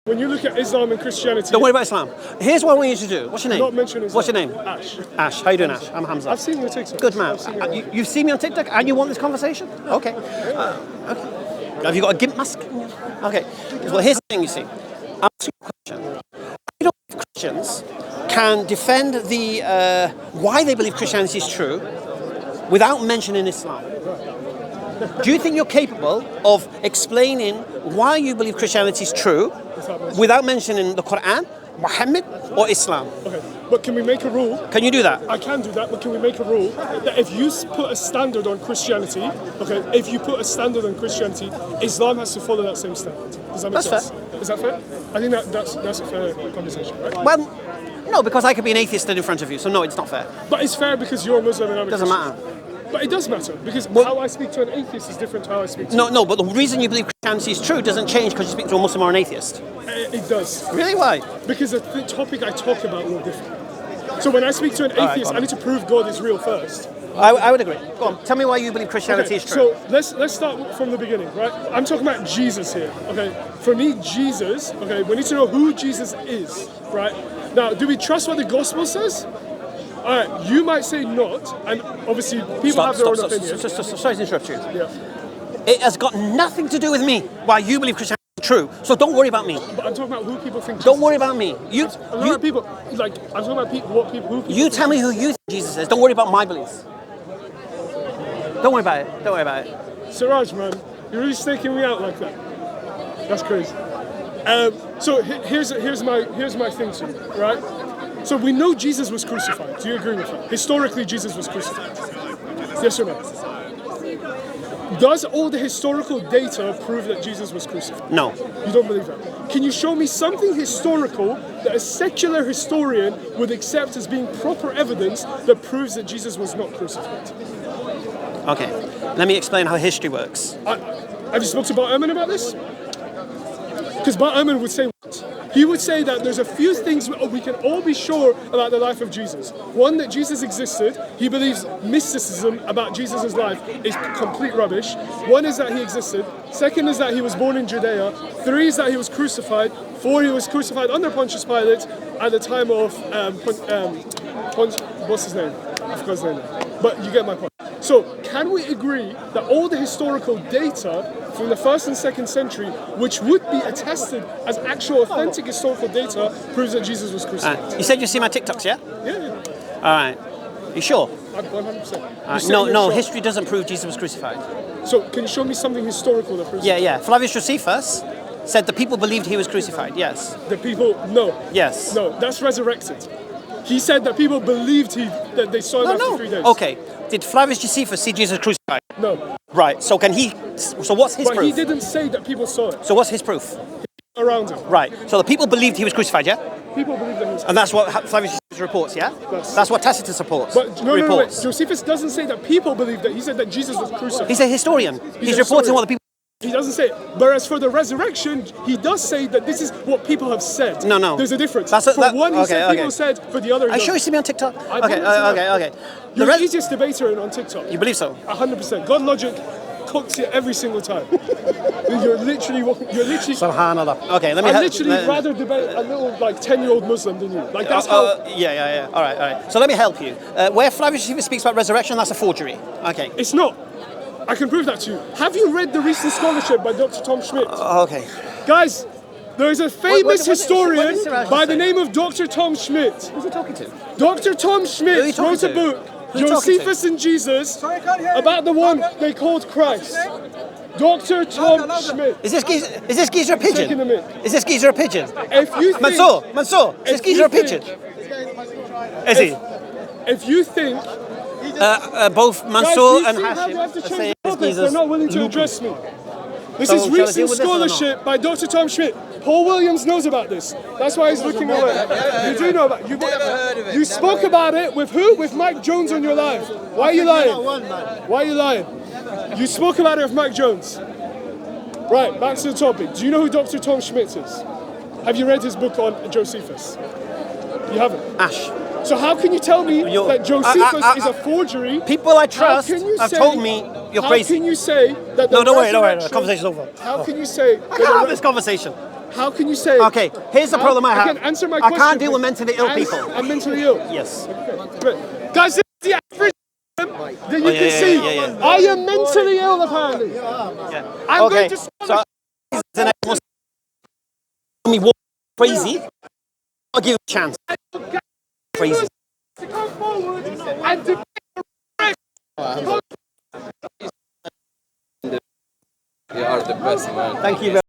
When you look at Islam and Christianity... Don't worry about Islam. Here's what I want you to do. What's your name? Not mention Islam. What's your name? Ash. Ash. How you doing, Ash? I'm Hamza. I've seen you on TikTok. Good man. You've seen me on TikTok and you want this conversation? Okay. Okay. Have you got a gimp mask? Okay. Well, here's the thing, you see. I'm asking you a question. I don't think Christians can defend the why they believe Christianity is true without mentioning Islam. Do you think you're capable of explaining why you believe Christianity is true without mentioning the Quran, Muhammad, or Islam? Okay, but can we make a rule? Can you do that? I can do that, but can we make a rule that if you put a standard on Christianity, okay, if you put a standard on Christianity, Islam has to follow that same standard? Does that make sense? Fair. Is that fair? I think that's a fair conversation, right? Well, no, because I could be an atheist standing in front of you, so no, it's not fair. But it's fair because you're a Muslim and I'm a Doesn't Christian. matter. But it does matter, because how I speak to an atheist is different to how I speak to you. No, but the reason you believe Christianity is true doesn't change because you speak to a Muslim or an atheist. It does. Really? Why? Because the topic I talk about will differ. So when I speak to an atheist, I need to prove God is real first. I would agree. Go on, tell me why you believe Christianity is true. So let's start from the beginning, right? I'm talking about Jesus here, okay? For me, Jesus, okay, we need to know who Jesus is, right? Now, do we trust what the gospel says? All right, you might say not, and obviously people have their own opinion. Sorry to interrupt you. Yeah. It has got nothing to do with me why you believe Christianity is true, so don't worry about me. But I'm talking about who people think. Don't worry about me. I'm talking about people, like, I'm talking about people, who people You tell me who you think Jesus is. Don't worry about my beliefs. Don't worry about it. Don't worry about it. Siraj, man, you're really staking me out like that. That's crazy. So here's my thing to you, right? So we know Jesus was crucified. Do you agree with that? Historically, Jesus was crucified. Yes or no? Does all the historical data prove that Jesus was crucified? No. You don't believe that? Can you show me something historical that a secular historian would accept as being proper evidence that proves that Jesus was not crucified? Okay, let me explain how history works. Have you spoken to Bart Ehrman about this? Because Bart Ehrman would say what? He would say that there's a few things we can all be sure about the life of Jesus. One, that Jesus existed. He believes mysticism about Jesus' life is complete rubbish. One is that he existed. Second is that he was born in Judea. Three is that he was crucified. Four, he was crucified under Pontius Pilate at the time of, what's his name? I forgot his name. But you get my point. So, can we agree that all the historical data from the 1st and 2nd century, which would be attested as actual authentic historical data, proves that Jesus was crucified? You said you see my TikToks, yeah? Yeah. All right. You sure? 100%. No, history doesn't prove Jesus was crucified. So, can you show me something historical that proves Yeah. Flavius Josephus said the people believed he was crucified, yes. The people, no. Yes. No, that's resurrected. He said that people believed that they saw him after 3 days. Okay. Did Flavius Josephus see Jesus crucified? No. Right. So what's his proof? But he didn't say that people saw it. So what's his proof? Around him. Right. So the people believed he was crucified, yeah? People believe that he was crucified. And that's what Flavius Josephus reports, yeah? That's what Tacitus reports. But no. Josephus doesn't say that people believe that. He said that Jesus was crucified. He's a historian. He's reporting what the people... He doesn't say it. Whereas for the resurrection, he does say that this is what people have said. No. There's a difference. One, he said people said, for the other, he Are you sure you see me on TikTok? Okay. You're the easiest debater on TikTok. You believe so? 100%. God Logic cooks you every single time. You're literally... Subhanallah. Okay, let me... I'd literally rather debate a little, 10-year-old Muslim than you. Like, that's how... Yeah. All right. So let me help you. Where Flavius Josephus speaks about resurrection, that's a forgery. Okay. It's not. I can prove that to you. Have you read the recent scholarship by Dr. Tom Schmidt? Okay. Guys, there is a famous historian by the name of Dr. Tom Schmidt. Who's he talking to? Dr. Tom Schmidt wrote a book, Josephus and Jesus, about the one they called Christ. Dr. Tom Schmidt. Is this geezer a pigeon? Is this geezer a pigeon? If you think... Mansoor, is this geezer a pigeon? Is he? If you think... both Mansoor and Hashim are saying they're not willing to address me. This is recent scholarship by Dr. Tom Schmidt. Paul Williams knows about this. That's why he's looking away. You do know about it. You spoke about it with who? With Mike Jones on your live. Why are you lying? Why are you lying? You spoke about it with Mike Jones. Right, back to the topic. Do you know who Dr. Tom Schmidt is? Have you read his book on Josephus? You haven't? Ash. So how can you tell me that Josephus is a forgery? People I trust have told me you're crazy. How can you say that... No, don't worry. The conversation's over. How can you say... I can't have this conversation. How can you say? Okay, here's the problem I have. Again, answer my I question. can't deal with mentally ill people. I'm mentally ill. Yes. Right. Guys, this is the average that you can see. I am mentally ill, apparently. I'm Okay, going to so me walk crazy. I'll give him a chance. Crazy. to come forward and to You are the best, man. Thank you very